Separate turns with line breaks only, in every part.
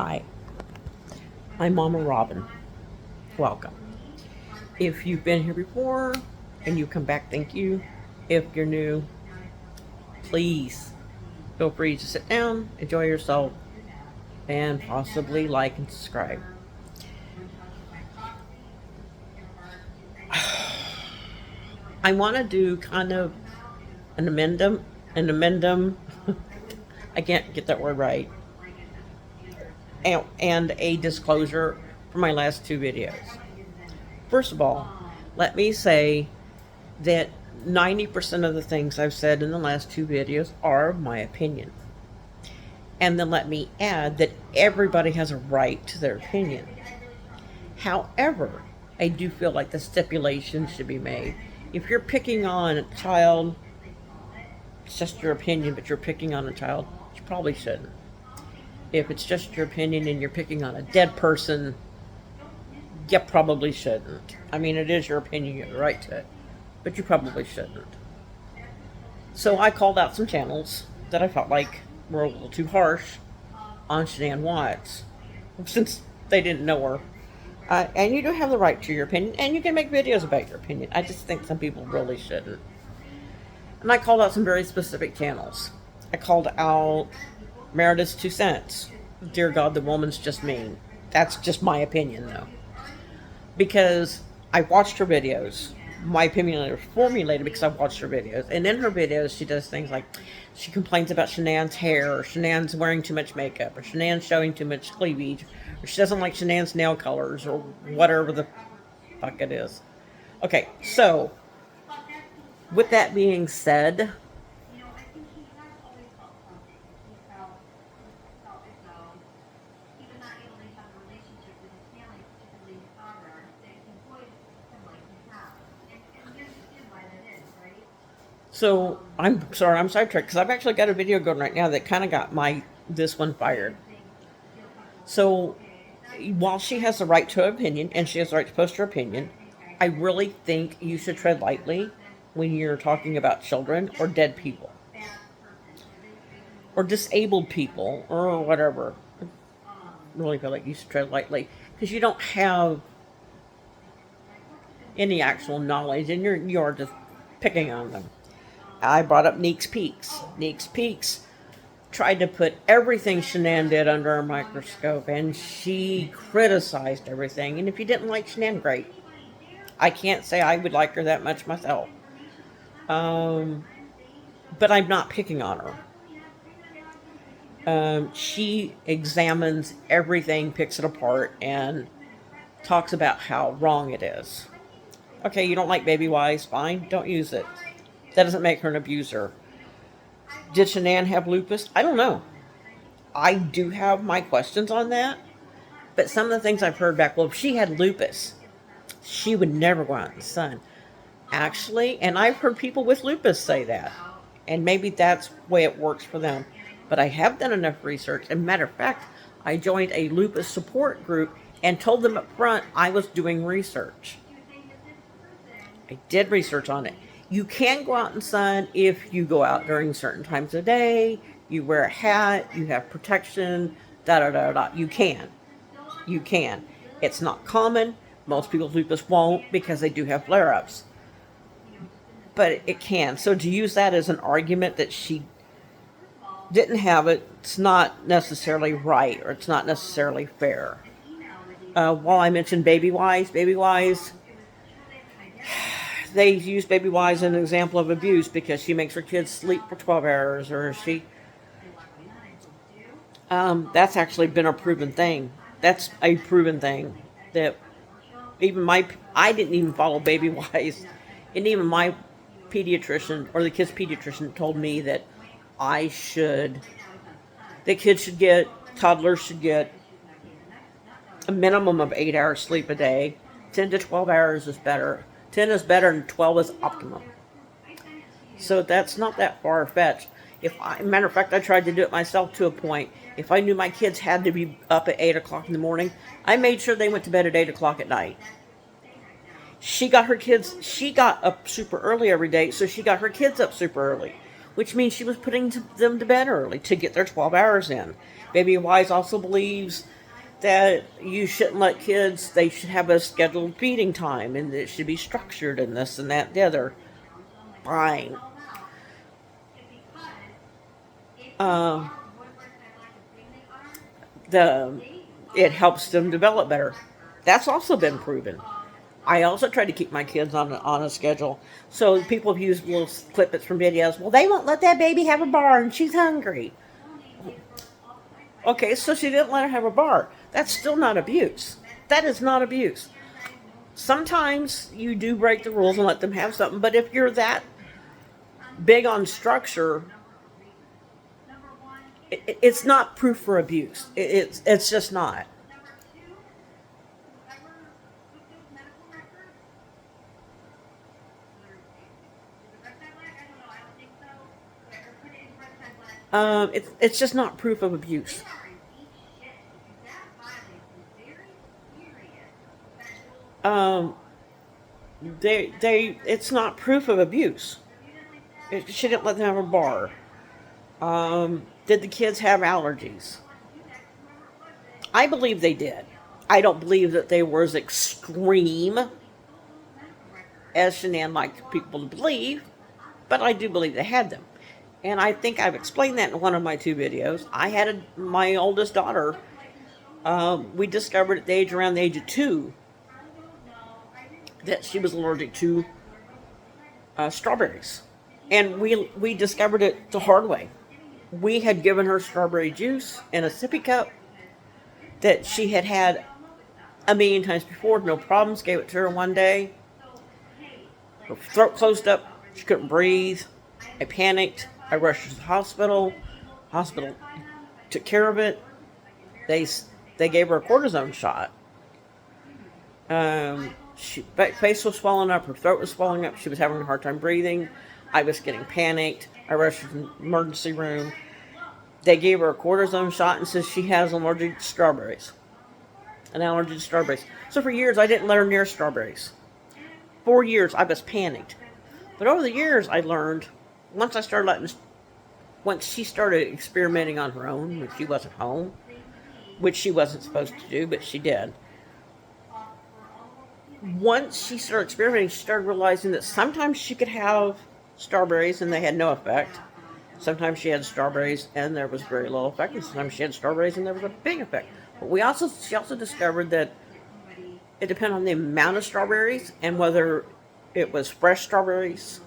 Hi, I'm Mama Robin. Welcome. If you've been here before and you come back, thank you. If you're new, please feel free to sit down, enjoy yourself, and possibly like and subscribe. I want to do kind of an amendum. I can't get that word right. And a disclosure for my last two videos. First of all, let me say that 90% of the things I've said in the last two videos are my opinion. And then let me add that everybody has a right to their opinion. However, I do feel like the stipulation should be made. If you're picking on a child, it's just your opinion, but you're picking on a child, you probably shouldn't. If it's just your opinion and you're picking on a dead person, you probably shouldn't. I mean, it is your opinion, you have the right to it, but you probably shouldn't. So I called out some channels that I felt like were a little too harsh on Shanann Watts, since they didn't know her. And you do have the right to your opinion, and you can make videos about your opinion. I just think some people really shouldn't. And I called out some very specific channels. I called out Meredith's 2 cents. Dear God, the woman's just mean. That's just my opinion, though. Because I watched her videos. My opinion is formulated because I've watched her videos. And in her videos, she does things like she complains about Shanann's hair, or Shanann's wearing too much makeup, or Shanann's showing too much cleavage, or she doesn't like Shanann's nail colors, or whatever the fuck it is. Okay, so with that being said, so I'm sorry, I'm sidetracked because I've actually got a video going right now that kind of got this one fired. So while she has the right to her opinion and she has the right to post her opinion, I really think you should tread lightly when you're talking about children or dead people or disabled people or whatever. I really feel like you should tread lightly because you don't have any actual knowledge and you're just picking on them. I brought up Neek's Peaks. Neek's Peaks tried to put everything Shanann did under a microscope, and she criticized everything. And if you didn't like Shanann, great. I can't say I would like her that much myself. But I'm not picking on her. She examines everything, picks it apart, and talks about how wrong it is. Okay, you don't like Baby Wise? Fine, don't use it. That doesn't make her an abuser. Did Shanann have lupus? I don't know. I do have my questions on that. But some of the things I've heard back, well, if she had lupus, she would never go out in the sun. Actually, and I've heard people with lupus say that. And maybe that's the way it works for them. But I have done enough research. As a matter of fact, I joined a lupus support group and told them up front I was doing research. I did research on it. You can go out in the sun if you go out during certain times of day, you wear a hat, you have protection, da-da-da-da. You can. You can. It's not common. Most people with lupus won't because they do have flare-ups. But it can. So to use that as an argument that she didn't have it, it's not necessarily right or it's not necessarily fair. While I mentioned Baby Wise, they use Baby Wise as an example of abuse because she makes her kids sleep for 12 hours, or that's actually been a proven thing. That's a proven thing that I didn't even follow Baby Wise, and even my pediatrician or the kid's pediatrician told me that toddlers should get a minimum of 8 hours sleep a day. 10 to 12 hours is better. 10 is better and 12 is optimum. So that's not that far-fetched. Matter of fact, I tried to do it myself to a point. If I knew my kids had to be up at 8 o'clock in the morning, I made sure they went to bed at 8 o'clock at night. She got up super early every day, so she got her kids up super early, which means she was putting them to bed early to get their 12 hours in. Baby Wise also believes that you shouldn't let kids, they should have a scheduled feeding time and it should be structured and this and that and the other. Fine. Uh, the it helps them develop better. That's also been proven. I also try to keep my kids on a schedule. So people have used little clippets from videos. Well, they won't let that baby have a bar and she's hungry. Okay, so she didn't let her have a bar. That's still not abuse. That is not abuse. Sometimes you do break the rules and let them have something, but if you're that big on structure, it's not proof for abuse. It's just not. It's just not proof of abuse. Um, it's not proof of abuse. She didn't let them have a bar. Did the kids have allergies? I believe they did. I don't believe that they were as extreme as Shanann liked people to believe, but I do believe they had them. And I think I've explained that in one of my 2 videos. I had my oldest daughter, we discovered at around the age of 2 that she was allergic to strawberries. And we discovered it the hard way. We had given her strawberry juice in a sippy cup that she had had a million times before, no problems. Gave it to her one day. Her throat closed up. She couldn't breathe. I panicked. I rushed her to the hospital. Hospital took care of it. They gave her a cortisone shot. Face was swelling up. Her throat was swelling up. She was having a hard time breathing. I was getting panicked. I rushed her to the emergency room. They gave her a cortisone shot and says she has an allergy to strawberries. An allergy to strawberries. So for years, I didn't let her near strawberries. 4 years, I was panicked. But over the years, I learned, once she started experimenting on her own, when she wasn't home, which she wasn't supposed to do, but she did. Once she started experimenting, she started realizing that sometimes she could have strawberries and they had no effect. Sometimes she had strawberries and there was very little effect, and sometimes she had strawberries and there was a big effect. But she also discovered that it depended on the amount of strawberries and whether it was fresh strawberries,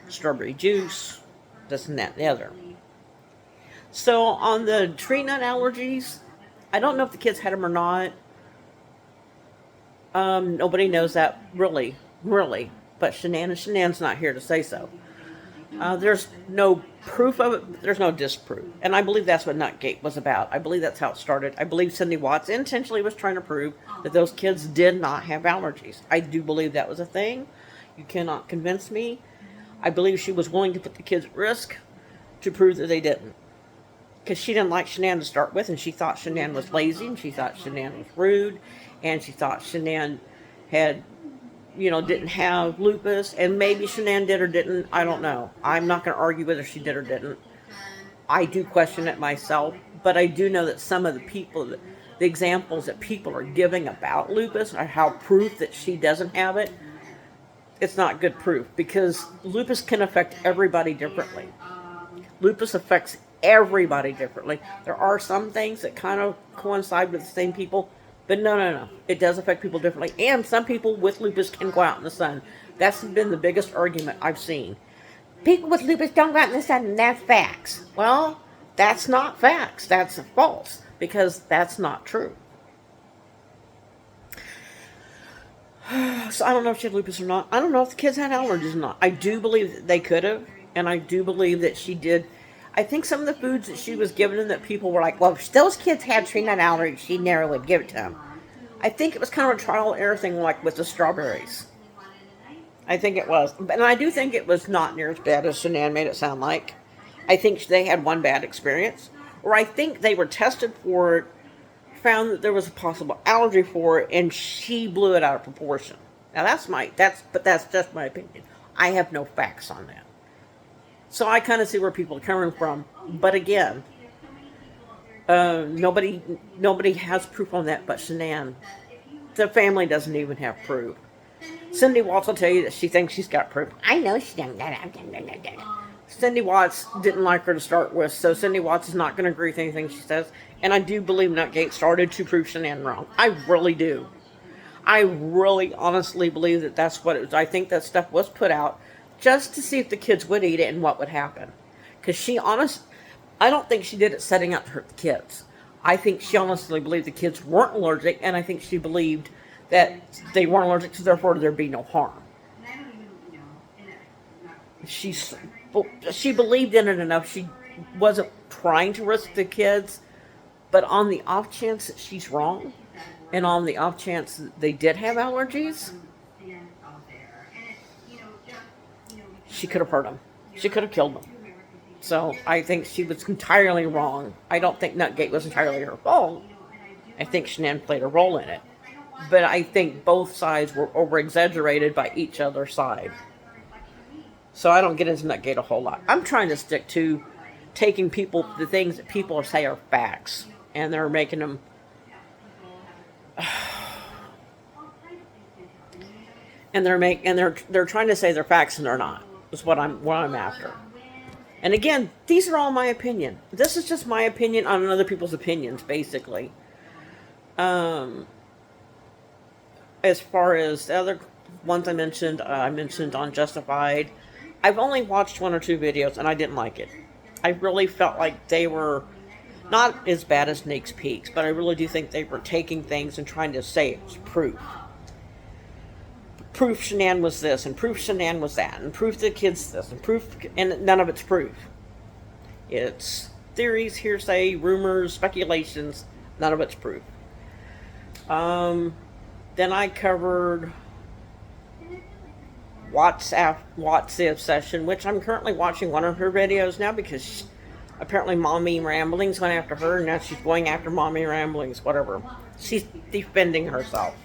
strawberry juice, this and that and the other. So on the tree nut allergies, I don't know if the kids had them or not. Nobody knows that really. But Shanann's not here to say so. There's no proof of it. There's no disproof. And I believe that's what Nutgate was about. I believe that's how it started. I believe Cindy Watts intentionally was trying to prove that those kids did not have allergies. I do believe that was a thing. You cannot convince me. I believe she was willing to put the kids at risk to prove that they didn't. Because she didn't like Shanann to start with, and she thought Shanann was lazy, and she thought Shanann was rude, and she thought Shanann had, didn't have lupus, and maybe Shanann did or didn't. I don't know. I'm not going to argue whether she did or didn't. I do question it myself, but I do know that some of the examples that people are giving about lupus are how proof that she doesn't have it. It's not good proof, because lupus can affect everybody differently. Lupus affects everybody differently. There are some things that kind of coincide with the same people, but no. It does affect people differently. And some people with lupus can go out in the sun. That's been the biggest argument I've seen. People with lupus don't go out in the sun, and that's facts. Well, that's not facts. That's false, because that's not true. So I don't know if she had lupus or not. I don't know if the kids had allergies or not. I do believe that they could have, and I do believe that she did. I think some of the foods that she was giving them that people were like, well, if those kids had tree nut allergies, she never would give it to them. I think it was kind of a trial and error thing, like with the strawberries. I think it was. And I do think it was not near as bad as Shanann made it sound like. I think they had one bad experience. Or I think they were tested for it, found that there was a possible allergy for it, and she blew it out of proportion. Now that's just my opinion. I have no facts on that. So I kind of see where people are coming from. But again, Nobody has proof on that but Shanann. The family doesn't even have proof. Cindy Watts will tell you that she thinks she's got proof. I know she don't. Cindy Watts didn't like her to start with, so Cindy Watts is not going to agree with anything she says. And I do believe Nutgate started to prove Shanann wrong. I really do. I really honestly believe that that's what it was. I think that stuff was put out just to see if the kids would eat it and what would happen. Because I don't think she did it setting out to hurt the kids. I think she honestly believed the kids weren't allergic, and I think she believed that they weren't allergic, so therefore there'd be no harm. She believed in it enough. She wasn't trying to risk the kids, but on the off chance that she's wrong, and on the off chance that they did have allergies, she could have hurt them. She could have killed them. So I think she was entirely wrong. I don't think Nutgate was entirely her fault. I think Shanann played a role in it. But I think both sides were over-exaggerated by each other's side. So I don't get into Nutgate a whole lot. I'm trying to stick to taking the things that people say are facts, and they're making them... and they're trying to say they're facts and they're not. Is what I'm after. And again, these are all my opinion. This is just my opinion on other people's opinions, basically. As far as the other ones I mentioned on Justified. I've only watched 1 or 2 videos, and I didn't like it. I really felt like they were not as bad as Sneaks Peeks, but I really do think they were taking things and trying to say it was proof. Proof Shanann was this, and proof Shanann was that, and proof the kids this, and none of it's proof. It's theories, hearsay, rumors, speculations, none of it's proof. Then I covered Watts the Obsession, which I'm currently watching one of her videos now because apparently Mommy Ramblings went after her, and now she's going after Mommy Ramblings, whatever. She's defending herself.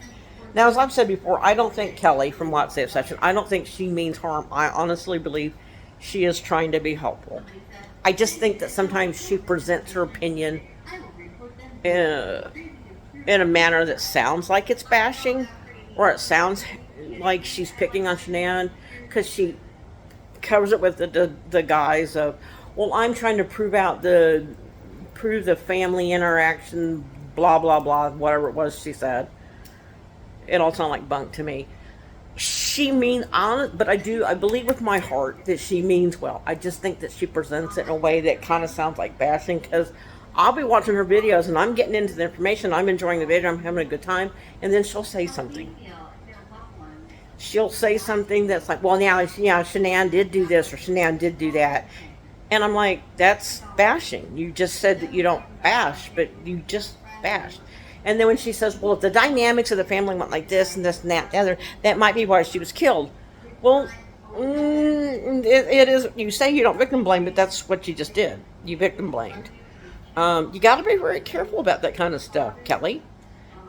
Now, as I've said before, I don't think Kelly from Watts the Obsession, I don't think she means harm. I honestly believe she is trying to be helpful. I just think that sometimes she presents her opinion in a manner that sounds like it's bashing, or it sounds like she's picking on Shanann, because she covers it with the guise of, well, I'm trying to prove the family interaction, blah, blah, blah, whatever it was she said. It all sounded like bunk to me. She means honest, but I believe with my heart that she means well. I just think that she presents it in a way that kind of sounds like bashing, because I'll be watching her videos and I'm getting into the information, I'm enjoying the video, I'm having a good time, and then she'll say something. She'll say something that's like, well, now, Shanann did do this, or Shanann did do that. And I'm like, that's bashing. You just said that you don't bash, but you just bashed. And then when she says, well, if the dynamics of the family went like this and this and that, the other, that might be why she was killed. Well, it is, you say you don't victim blame, but that's what you just did. You victim blamed. You got to be very careful about that kind of stuff, Kelly.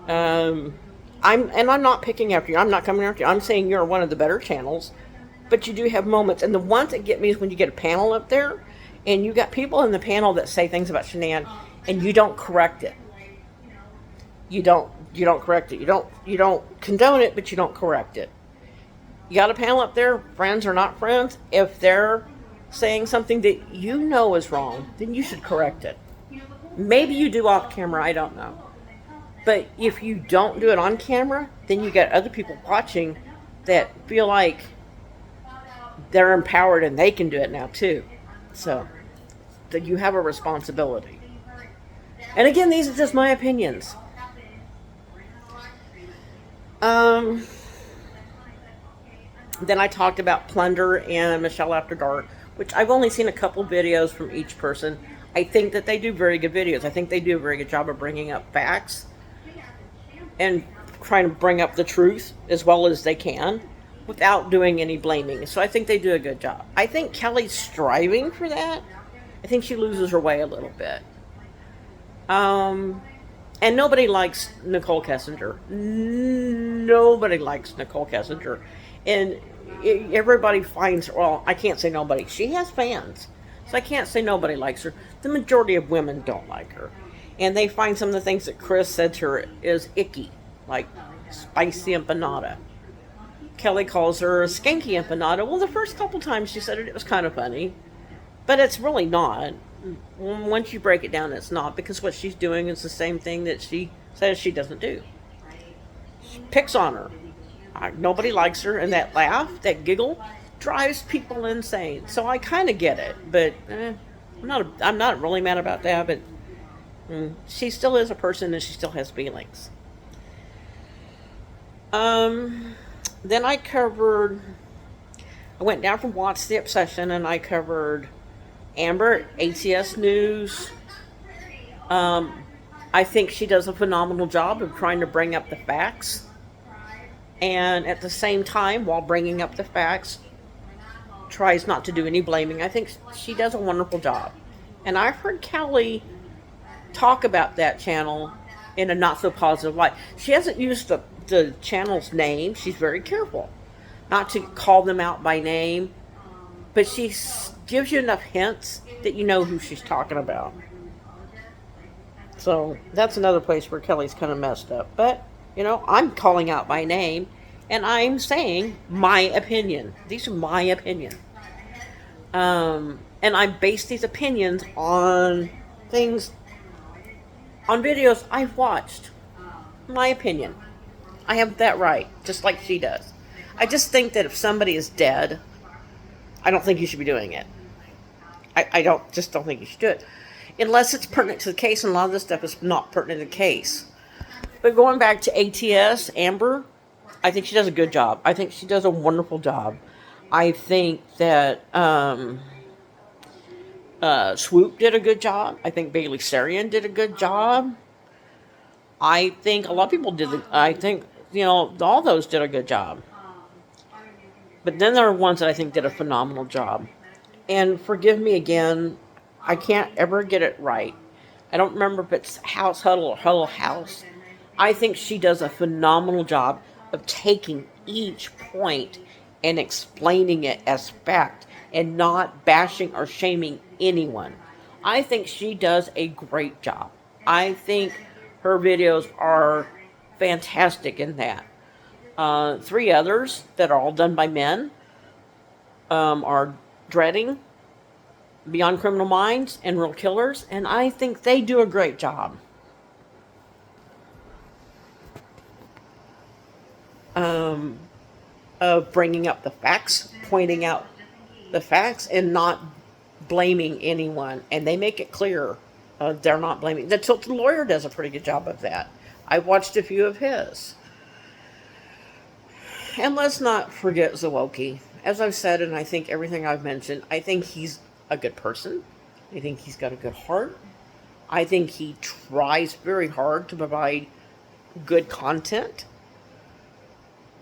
I'm not picking after you. I'm not coming after you. I'm saying you're one of the better channels, but you do have moments. And the ones that get me is when you get a panel up there, and you got people in the panel that say things about Shanann, and you don't correct it. You don't correct it. You don't condone it, but you don't correct it. You got a panel up there, friends or not friends. If they're saying something that you know is wrong, then you should correct it. Maybe you do off camera, I don't know. But if you don't do it on camera, then you got other people watching that feel like they're empowered and they can do it now too. So that you have a responsibility. And again, these are just my opinions. Then I talked about Plunder and Michelle After Dark, which I've only seen a couple videos from each person. I think that they do very good videos. I think they do a very good job of bringing up facts and trying to bring up the truth as well as they can without doing any blaming. So I think they do a good job. I think Kelly's striving for that. I think she loses her way a little bit. And nobody likes Nicole Kessinger. Nobody likes Nicole Kessinger. And everybody finds her, well, I can't say nobody. She has fans. So I can't say nobody likes her. The majority of women don't like her. And they find some of the things that Chris said to her is icky, like spicy empanada. Kelly calls her a skanky empanada. Well, the first couple times she said it, it was kind of funny. But it's really not. Once you break it down, it's not, because what she's doing is the same thing that she says she doesn't do. She picks on her. Nobody likes her, and that laugh, that giggle, drives people insane. So I kind of get it, but I'm not really mad about that. But she still is a person, and she still has feelings. Then I went down from Watch the Obsession, and I covered Amber, ATS News. I think she does a phenomenal job of trying to bring up the facts. And at the same time, while bringing up the facts, tries not to do any blaming. I think she does a wonderful job. And I've heard Kelly talk about that channel in a not so positive light. She hasn't used the channel's name. She's very careful not to call them out by name. But she gives you enough hints that you know who she's talking about. So that's another place where Kelly's kind of messed up. But, I'm calling out by name, and I'm saying my opinion. These are my opinion. And I base these opinions on things, on videos I've watched. My opinion. I have that right, just like she does. I just think that if somebody is dead, I don't think you should be doing it. I don't think you should do it. Unless it's pertinent to the case, and a lot of this stuff is not pertinent to the case. But going back to ATS, Amber, I think she does a good job. I think she does a wonderful job. I think that Swoop did a good job. I think Bailey Sarian did a good job. I think a lot of people did. I think, all those did a good job. But then there are ones that I think did a phenomenal job. And forgive me again, I can't ever get it right. I don't remember if it's House Huddle or Huddle House. I think she does a phenomenal job of taking each point and explaining it as fact and not bashing or shaming anyone. I think she does a great job. I think her videos are fantastic in that. 3 others that are all done by men are Dreading, Beyond Criminal Minds, and Real Killers, and I think they do a great job. Of bringing up the facts, pointing out the facts, and not blaming anyone. And they make it clear they're not blaming. The Tilted Lawyer does a pretty good job of that. I watched a few of his. And let's not forget Zawoki. As I've said, and I think everything I've mentioned, I think he's a good person. I think he's got a good heart. I think he tries very hard to provide good content.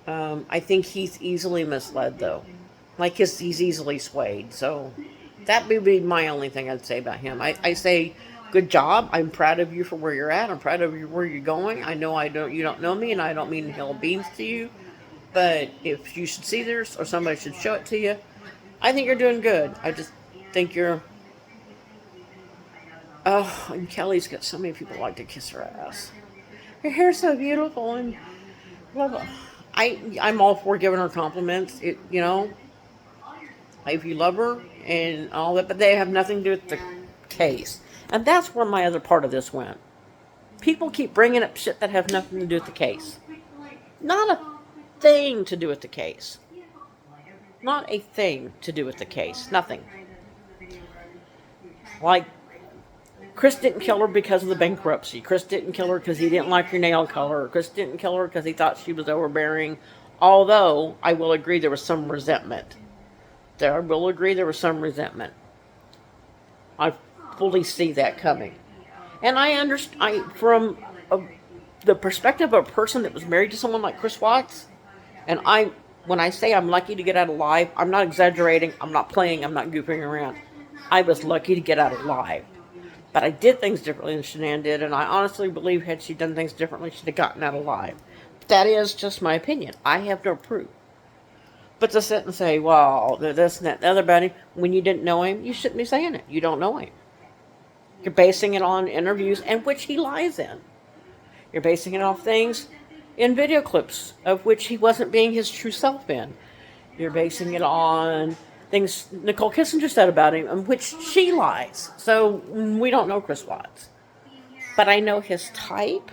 I think he's easily misled, though. He's easily swayed. So that would be my only thing I'd say about him. I say, good job. I'm proud of you for where you're at. I'm proud of you where you're going. I know you don't know me, and I don't mean to hill beans to you. But if you should see this, or somebody should show it to you, I think you're doing good. I just think you're... Oh, and Kelly's got so many people like to kiss her ass. Her hair's so beautiful, and blah, blah. I'm all for giving her compliments. If you love her and all that, but they have nothing to do with the case. And that's where my other part of this went. People keep bringing up shit that have nothing to do with the case. Not a thing to do with the case. Not a thing to do with the case. Nothing. Like, Chris didn't kill her because of the bankruptcy. Chris didn't kill her because he didn't like her nail color. Chris didn't kill her because he thought she was overbearing. Although, I will agree there was some resentment. I will agree there was some resentment. I fully see that coming. And I understand, from the perspective of a person that was married to someone like Chris Watts, and when I say I'm lucky to get out alive, I'm not exaggerating, I'm not playing, I'm not goofing around. I was lucky to get out alive. But I did things differently than Shanann did, and I honestly believe had she done things differently, she'd have gotten out alive. But that is just my opinion. I have no proof. But to sit and say, well, this and that, the other buddy, when you didn't know him, you shouldn't be saying it. You don't know him. You're basing it on interviews in which he lies in. You're basing it off things in video clips of which he wasn't being his true self in. You're basing it on things Nicole Kissinger said about him in which she lies. So we don't know Chris Watts. But I know his type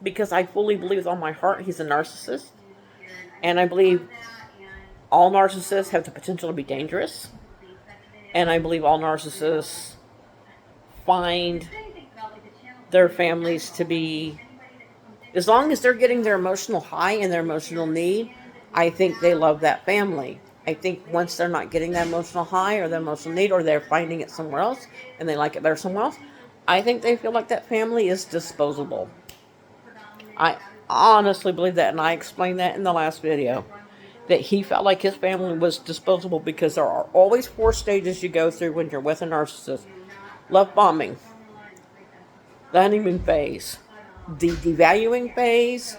because I fully believe with all my heart he's a narcissist. And I believe all narcissists have the potential to be dangerous. And I believe all narcissists find their families to be, as long as they're getting their emotional high and their emotional need, I think they love that family. I think once they're not getting that emotional high or the emotional need, or they're finding it somewhere else and they like it better somewhere else, I think they feel like that family is disposable. I honestly believe that, and I explained that in the last video, that he felt like his family was disposable because there are always 4 stages you go through when you're with a narcissist. Love bombing, the honeymoon phase, the devaluing phase,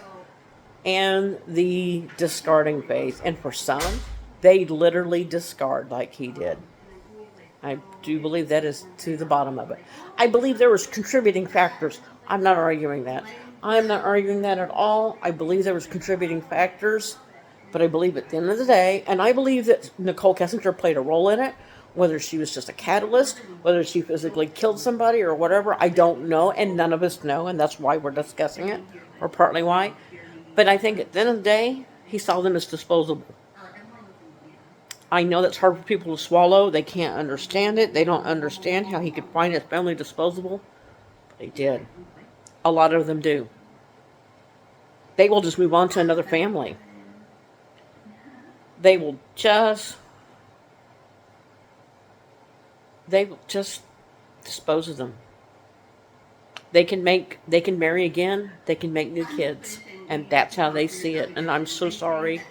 and the discarding phase. And for some, they literally discard like he did. I do believe that is to the bottom of it. I believe there was contributing factors. I'm not arguing that. I'm not arguing that at all. I believe there was contributing factors, but I believe at the end of the day, and I believe that Nicole Kissinger played a role in it, whether she was just a catalyst, whether she physically killed somebody or whatever, I don't know, and none of us know, and that's why we're discussing it, or partly why. But I think at the end of the day, he saw them as disposable. I know that's hard for people to swallow. They can't understand it. They don't understand how he could find his family disposable. But he did. A lot of them do. They will just move on to another family. They will just dispose of them. They can marry again. They can make new kids. And that's how they see it. And I'm so sorry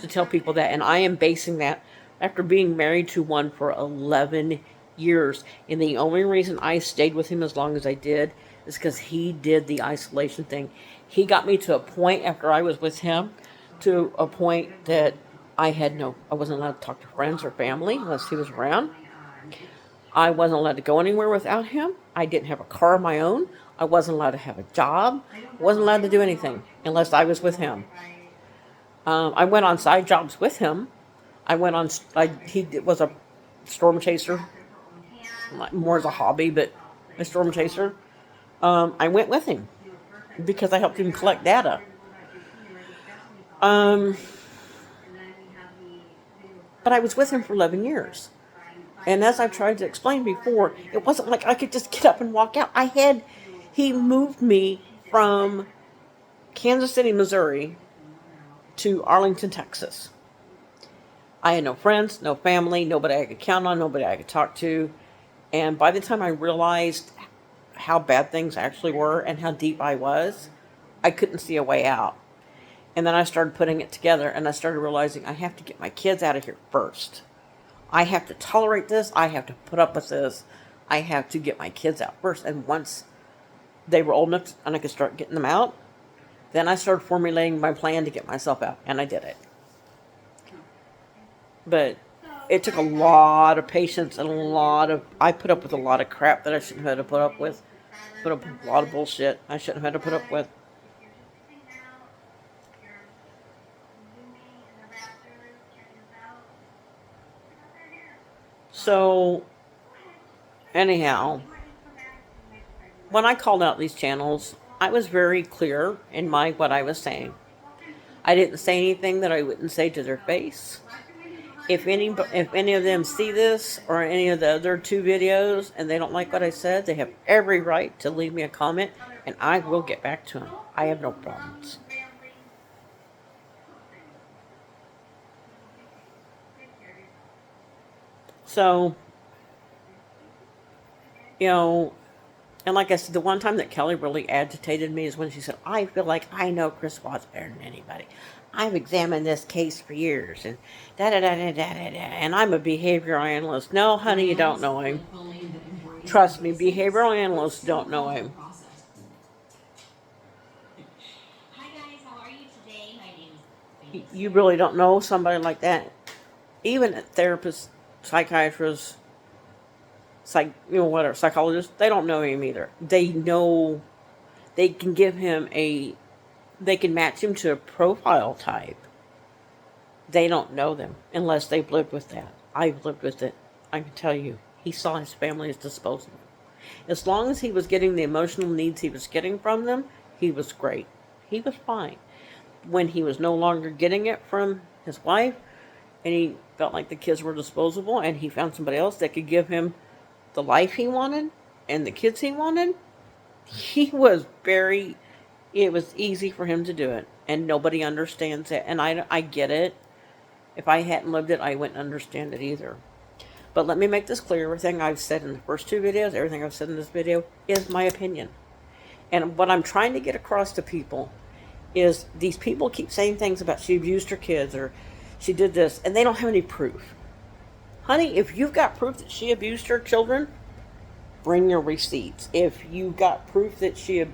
to tell people that. And I am basing that after being married to one for 11 years. And the only reason I stayed with him as long as I did is because he did the isolation thing. He got me to a point after I was with him, to a point that I wasn't allowed to talk to friends or family unless he was around. I wasn't allowed to go anywhere without him. I didn't have a car of my own. I wasn't allowed to have a job. I wasn't allowed to do anything unless I was with him. I went on side jobs with him. He was a storm chaser, more as a hobby, but a storm chaser. I went with him because I helped him collect data. But I was with him for 11 years. And as I've tried to explain before, it wasn't like I could just get up and walk out. He moved me from Kansas City, Missouri to Arlington, Texas. I had no friends, no family, nobody I could count on, nobody I could talk to. And by the time I realized how bad things actually were and how deep I was, I couldn't see a way out. And then I started putting it together, and I started realizing I have to get my kids out of here first. I have to tolerate this. I have to put up with this. I have to get my kids out first. And once they were old enough and I could start getting them out, then I started formulating my plan to get myself out. And I did it. But it took a lot of patience and I put up with a lot of crap that I shouldn't have had to put up with. Put up with a lot of bullshit I shouldn't have had to put up with. So, anyhow, when I called out these channels, I was very clear in what I was saying. I didn't say anything that I wouldn't say to their face. If any of them see this or any of the other 2 videos and they don't like what I said, they have every right to leave me a comment, and I will get back to them. I have no problems. So, and like I said, the one time that Kelly really agitated me is when she said, I feel like I know Chris Watts better than anybody. I've examined this case for years, and and I'm a behavioral analyst. No, honey, you don't know him. Trust me, behavioral analysts don't know him. You really don't know somebody like that. Even therapists, psychiatrists, whatever, psychologists, they don't know him either. They know they can give him they can match him to a profile type. They don't know them unless they've lived with that. I've lived with it. I can tell you, he saw his family as disposable. As long as he was getting the emotional needs he was getting from them, he was great. He was fine. When he was no longer getting it from his wife, and he felt like the kids were disposable, and he found somebody else that could give him the life he wanted and the kids he wanted, it was easy for him to do it. And nobody understands it. And I get it. If I hadn't lived it, I wouldn't understand it either. But let me make this clear. Everything I've said in the first two videos, everything I've said in this video is my opinion. And what I'm trying to get across to people is these people keep saying things about she abused her kids or she did this, and they don't have any proof. Honey, if you've got proof that she abused her children, bring your receipts. If you got proof that she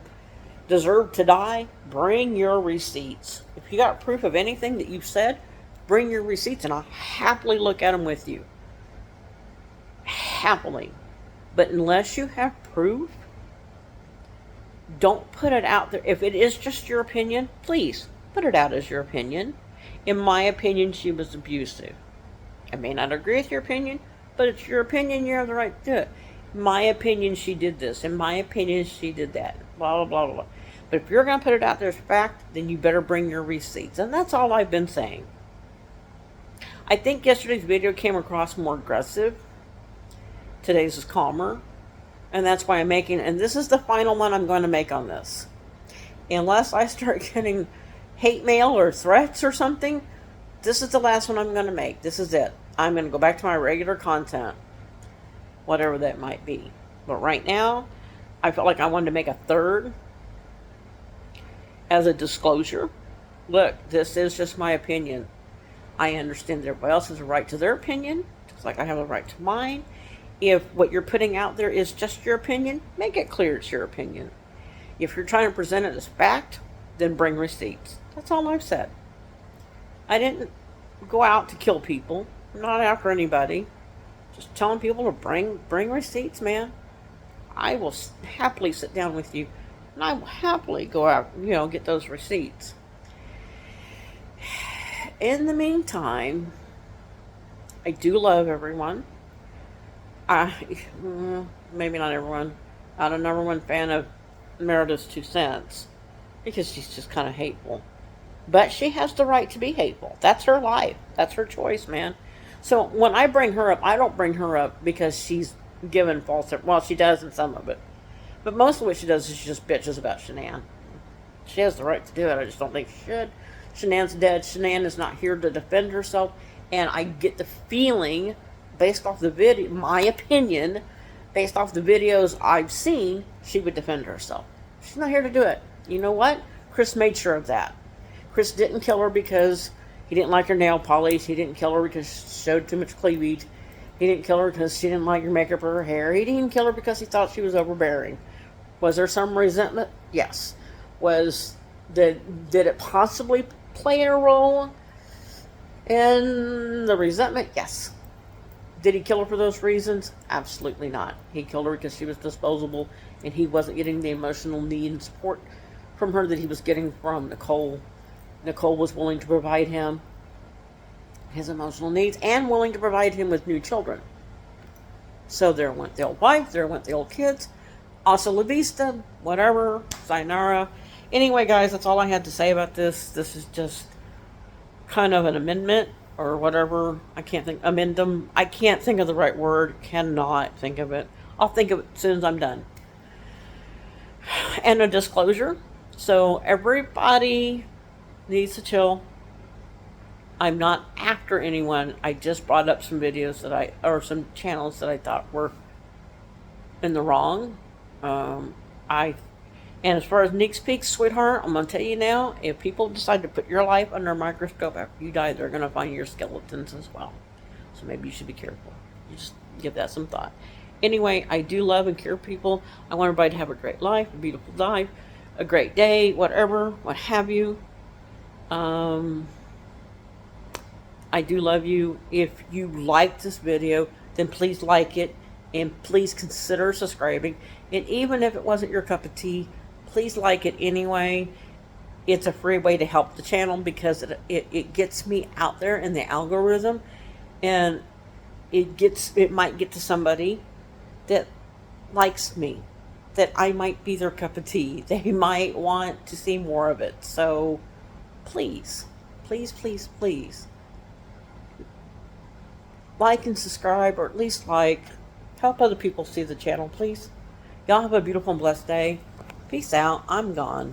deserved to die, bring your receipts. If you got proof of anything that you've said, bring your receipts, and I'll happily look at them with you. Happily. But unless you have proof, don't put it out there. If it is just your opinion, please put it out as your opinion. In my opinion, she was abusive. I may not agree with your opinion, but it's your opinion. You have the right to do it. In my opinion, she did this. In my opinion, she did that. Blah, blah, blah, blah. But if you're going to put it out there as fact, then you better bring your receipts. And that's all I've been saying. I think yesterday's video came across more aggressive. Today's is calmer. And that's why I'm making, and this is the final one I'm going to make on this. Unless I start getting hate mail or threats or something, this is the last one I'm going to make. This is it. I'm going to go back to my regular content. Whatever that might be. But right now, I felt like I wanted to make a third as a disclosure. Look, this is just my opinion. I understand that everybody else has a right to their opinion, just like I have a right to mine. If what you're putting out there is just your opinion, make it clear it's your opinion. If you're trying to present it as fact, then bring receipts. That's all I've said. I didn't go out to kill people. I'm not after anybody. Just telling people to bring receipts, man. I will happily sit down with you, and I will happily go out, get those receipts. In the meantime, I do love everyone. Maybe not everyone. I'm a number one fan of Meredith's 2 cents because she's just kind of hateful. But she has the right to be hateful. That's her life. That's her choice, man. So when I bring her up, I don't bring her up because she's given false... Well, she does in some of it. But most of what she does is she just bitches about Shanann. She has the right to do it. I just don't think she should. Shanann's dead. Shanann is not here to defend herself. And I get the feeling, based off the video, my opinion, based off the videos I've seen, she would defend herself. She's not here to do it. You know what? Chris made sure of that. Chris didn't kill her because he didn't like her nail polish. He didn't kill her because she showed too much cleavage. He didn't kill her because she didn't like her makeup or her hair. He didn't kill her because he thought she was overbearing. Was there some resentment? Yes. Did it possibly play a role in the resentment? Yes. Did he kill her for those reasons? Absolutely not. He killed her because she was disposable and he wasn't getting the emotional need and support from her that he was getting from Nicole. Nicole was willing to provide him his emotional needs and willing to provide him with new children. So there went the old wife, there went the old kids. Hasta la vista, whatever, sayonara. Anyway, guys, that's all I had to say about this. This is just kind of an amendment or whatever. I can't think of the right word. Cannot think of it. I'll think of it as soon as I'm done. And a disclosure. So everybody needs to chill. I'm not after anyone. I just brought up some videos some channels that I thought were in the wrong. And as far as Nick's Peaks, sweetheart, I'm going to tell you now, if people decide to put your life under a microscope after you die, they're going to find your skeletons as well. So maybe you should be careful. You just give that some thought. Anyway, I do love and care people. I want everybody to have a great life, a beautiful life, a great day, whatever, what have you. I do love you. If you like this video, then please like it And please consider subscribing. And even if it wasn't your cup of tea, please like it anyway. It's a free way to help the channel because it gets me out there in the algorithm, and it might get to somebody that likes me, that I might be their cup of tea. They might want to see more of it. So please, please, please, please like and subscribe, or at least help other people see the channel, please. Y'all have a beautiful and blessed day. Peace out. I'm gone.